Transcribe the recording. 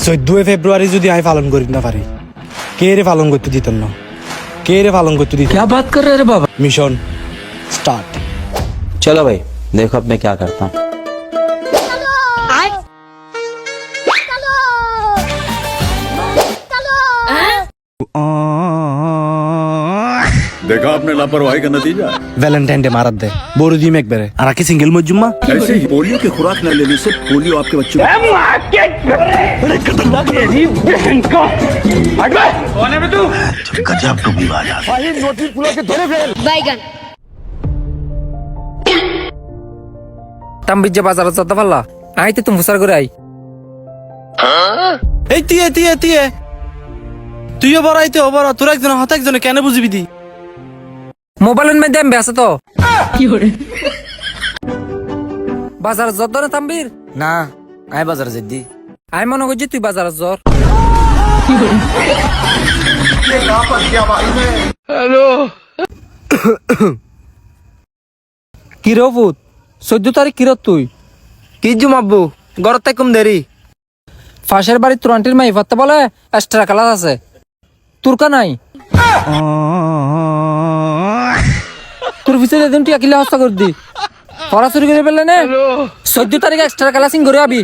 ফেব্রুয়ারি যদি আমি পালন করি না পারি, কে রে পালন করতে দিতেন না? কে রে পালন করতে দিতেন? क्या बात कर रहे रे बाबा? Mission start. चलो भाई देखो अब मैं क्या करता हूँ। देखा आपने लापरवाही का नतीजा। ভ্যালেন্টাইন ডে মারাত দে বড় দিম একবারে আর কি সিঙ্গেল মজুম্মা। ऐसे ही पोलियो की खुराक न लेने से पोलियो आपके बच्चों को বাইগান তাম্বির যে বাজারে যেতে পারলা আইতে তুমি ফুসার করে আই। এই তিয়ে তিয়ে তিয়ে তুইও বড় আইতে ও বড়, তোর একজন হত একজনে কেন বুঝবি দি? মোবাইলের মধ্যে আমি ব্যস্ত তো বাজারে যত না তাম্বির না আয় বাজার যেদি আমি মনে করছি তুই বাজারে জ্বর। কি রে পুত 14 তারিখ কিরত তুই কি জুমাব্বু ঘর থেকে কম দেরি। ফাঁসের বাড়ি তোর আন্টির মাই ফাত্তা বলে এক্সট্রা ক্লাস আছে তোর কা নাই? তোর পিছিয়ে যেদিন তুই আকিলে হস্তা করে দি পড়া চুরি করে ফেললে না 14 তারিখ এক্সট্রা ক্লাসিং করে আবি।